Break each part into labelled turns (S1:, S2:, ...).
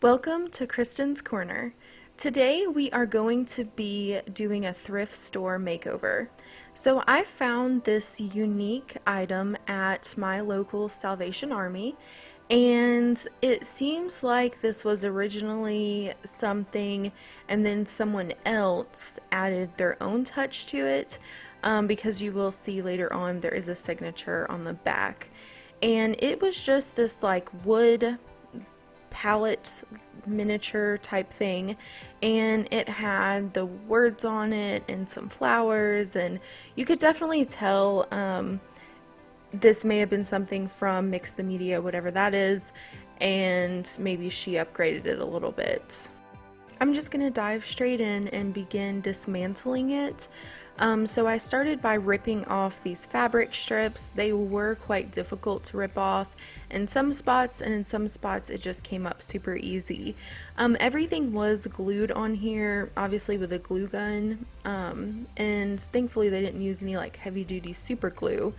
S1: Welcome to Kristen's Corner. Today we are going to be doing a thrift store makeover. So I found this unique item at my local Salvation Army, and it seems like this was originally something and then someone else added their own touch to it, because you will see later on there is a signature on the back. And it was just this like wood palette miniature type thing, and it had the words on it and some flowers, and you could definitely tell this may have been something from Mix the Media, whatever that is, and maybe she upgraded it a little bit. I'm just going to dive straight in and begin dismantling it. So I started by ripping off these fabric strips. They were quite difficult to rip off in some spots, and in some spots it just came up super easy. Everything was glued on here, obviously with a glue gun, and thankfully they didn't use any like heavy duty super glue.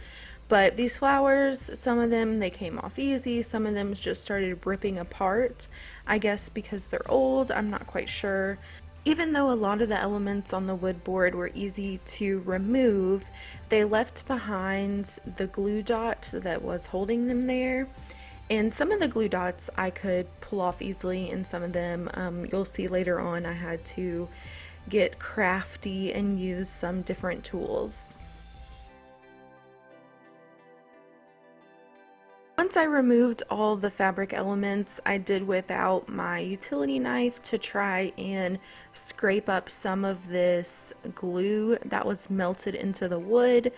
S1: But these flowers, some of them they came off easy, some of them just started ripping apart. I guess because they're old, I'm not quite sure. Even though a lot of the elements on the wood board were easy to remove, they left behind the glue dot that was holding them there. And some of the glue dots I could pull off easily, and some of them, you'll see later on, I had to get crafty and use some different tools. Once I removed all the fabric elements, I did whip out my utility knife to try and scrape up some of this glue that was melted into the wood,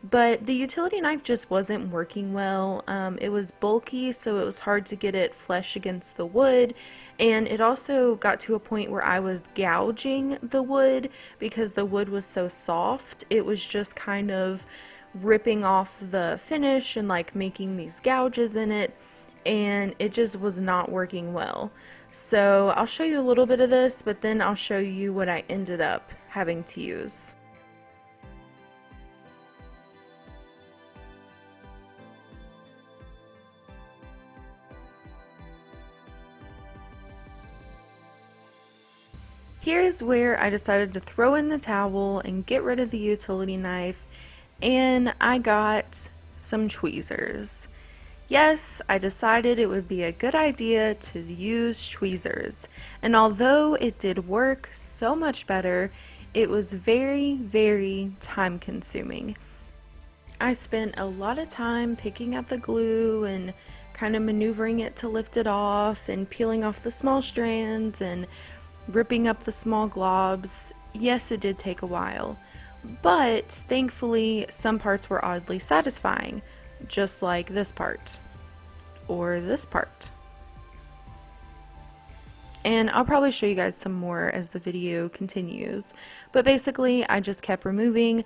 S1: but the utility knife just wasn't working well. It was bulky, so it was hard to get it flush against the wood, and it also got to a point where I was gouging the wood because the wood was so soft. It was just kind of ripping off the finish and like making these gouges in it, and it just was not working well. So I'll show you a little bit of this, but then I'll show you what I ended up having to use. Here's where I decided to throw in the towel and get rid of the utility knife, and I got some tweezers. Yes, I decided it would be a good idea to use tweezers, and although it did work so much better, it was very, very time consuming. I spent a lot of time picking at the glue and kind of maneuvering it to lift it off and peeling off the small strands and ripping up the small globs. Yes, it did take a while, but thankfully some parts were oddly satisfying, just like this part or this part. And I'll probably show you guys some more as the video continues, but basically I just kept removing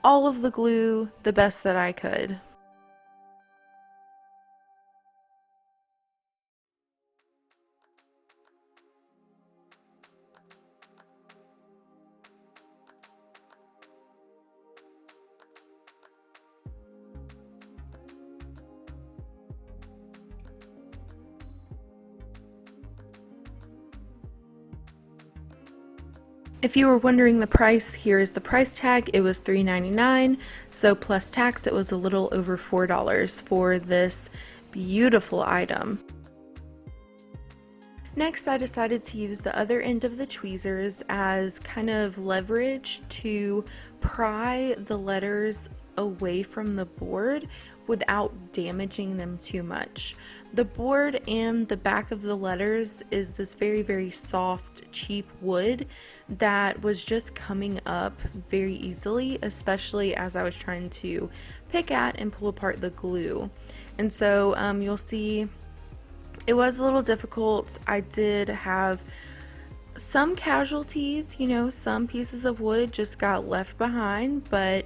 S1: all of the glue the best that I could. If you were wondering the price, here is the price tag. It was $3.99, so plus tax it was a little over $4 for this beautiful item. Next, I decided to use the other end of the tweezers as kind of leverage to pry the letters away from the board without damaging them too much. The board and the back of the letters is this very, very soft, cheap wood that was just coming up very easily, especially as I was trying to pick at and pull apart the glue. And so you'll see it was a little difficult. I did have some casualties, some pieces of wood just got left behind, but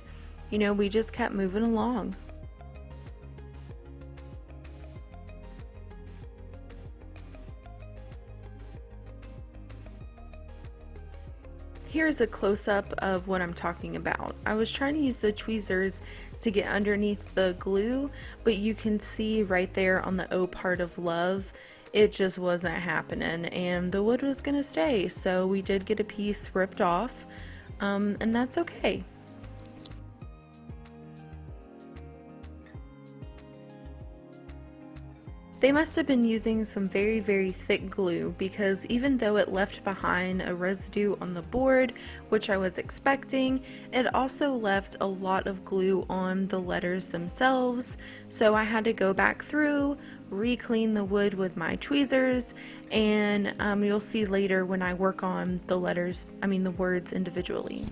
S1: we just kept moving along. Here's a close-up of what I'm talking about. I was trying to use the tweezers to get underneath the glue, but you can see right there on the O part of love, it just wasn't happening, and the wood was gonna stay. So we did get a piece ripped off, and that's okay. They must have been using some very, very thick glue, because even though it left behind a residue on the board, which I was expecting, it also left a lot of glue on the letters themselves. So I had to go back through, re-clean the wood with my tweezers, and you'll see later when I work on the the words individually.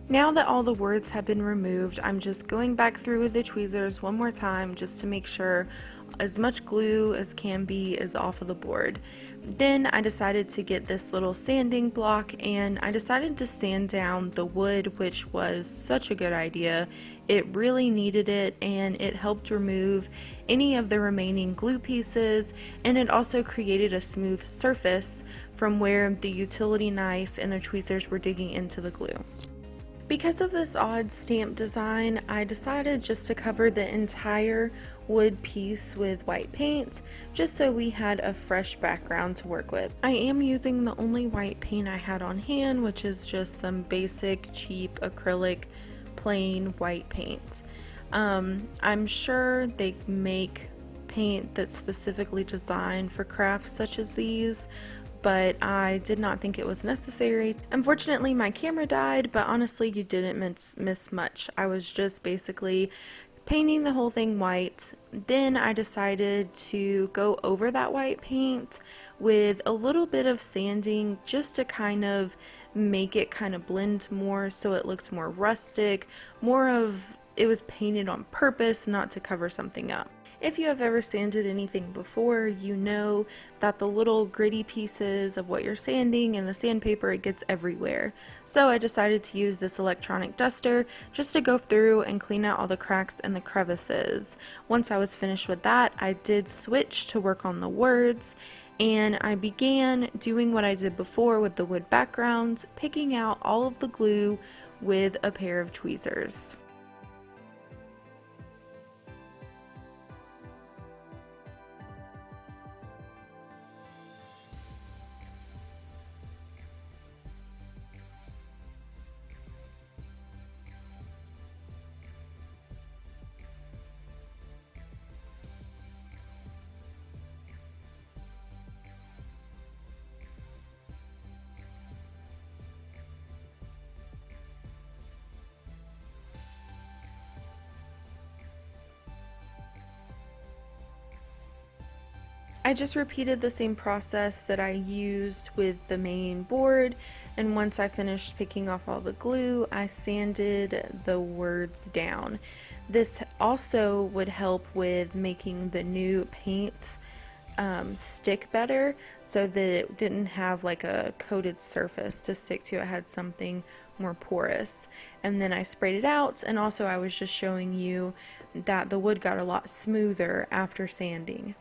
S1: Now that all the words have been removed, I'm just going back through with the tweezers one more time just to make sure as much glue as can be is off of the board. Then I decided to get this little sanding block, and I decided to sand down the wood, which was such a good idea. It really needed it, and it helped remove any of the remaining glue pieces, and it also created a smooth surface from where the utility knife and the tweezers were digging into the glue. Because of this odd stamp design, I decided just to cover the entire wood piece with white paint, just so we had a fresh background to work with. I am using the only white paint I had on hand, which is just some basic, cheap, acrylic, plain white paint. I'm sure they make paint that's specifically designed for crafts such as these, but I did not think it was necessary. Unfortunately, my camera died, but honestly, you didn't miss much. I was just basically painting the whole thing white. Then I decided to go over that white paint with a little bit of sanding, just to kind of make it kind of blend more so it looks more rustic, more of it was painted on purpose, not to cover something up. If you have ever sanded anything before, you know that the little gritty pieces of what you're sanding and the sandpaper, it gets everywhere. So I decided to use this electronic duster just to go through and clean out all the cracks and the crevices. Once I was finished with that, I did switch to work on the words, and I began doing what I did before with the wood backgrounds, picking out all of the glue with a pair of tweezers. I just repeated the same process that I used with the main board, and once I finished picking off all the glue, I sanded the words down. This also would help with making the new paint stick better, so that it didn't have like a coated surface to stick to. It had something more porous. And then I sprayed it out, and also I was just showing you that the wood got a lot smoother after sanding.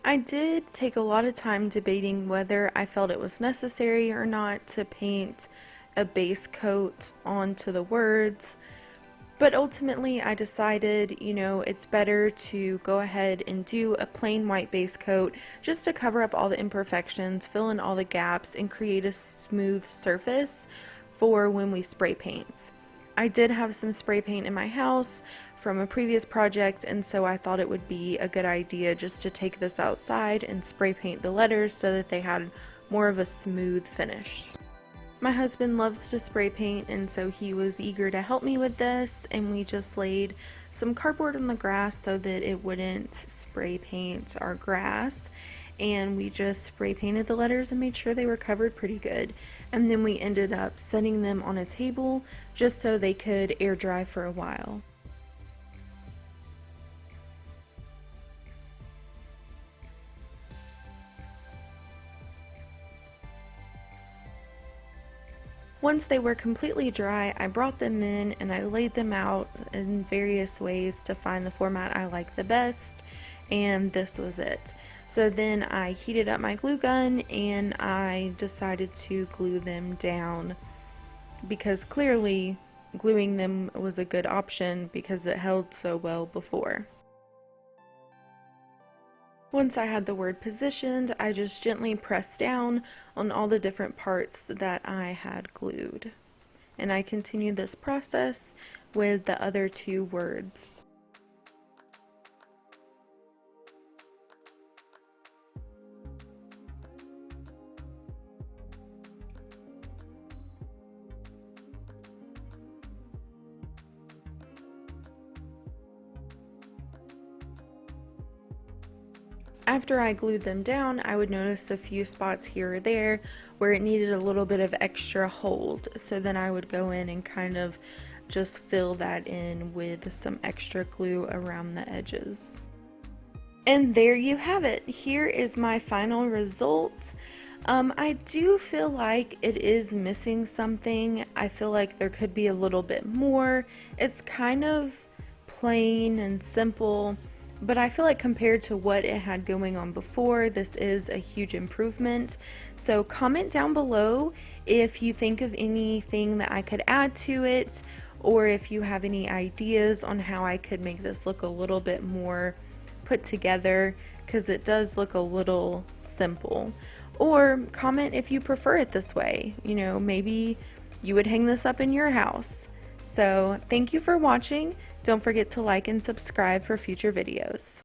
S1: I did take a lot of time debating whether I felt it was necessary or not to paint a base coat onto the words, but ultimately I decided, it's better to go ahead and do a plain white base coat just to cover up all the imperfections, fill in all the gaps, and create a smooth surface for when we spray paint. I did have some spray paint in my house from a previous project, and so I thought it would be a good idea just to take this outside and spray paint the letters so that they had more of a smooth finish. My husband loves to spray paint, and so he was eager to help me with this, and we just laid some cardboard on the grass so that it wouldn't spray paint our grass, and we just spray painted the letters and made sure they were covered pretty good. And then we ended up setting them on a table just so they could air dry for a while. Once they were completely dry, I brought them in and I laid them out in various ways to find the format I like the best, and this was it. So then I heated up my glue gun and I decided to glue them down, because clearly gluing them was a good option because it held so well before. Once I had the word positioned, I just gently pressed down on all the different parts that I had glued. And I continued this process with the other two words. After I glued them down, I would notice a few spots here or there where it needed a little bit of extra hold. So then I would go in and kind of just fill that in with some extra glue around the edges. And there you have it. Here is my final result. I do feel like it is missing something. I feel like there could be a little bit more. It's kind of plain and simple, but I feel like compared to what it had going on before, this is a huge improvement. So comment down below if you think of anything that I could add to it, or if you have any ideas on how I could make this look a little bit more put together, because it does look a little simple. Or comment if you prefer it this way. You know, maybe you would hang this up in your house. So thank you for watching. Don't forget to like and subscribe for future videos.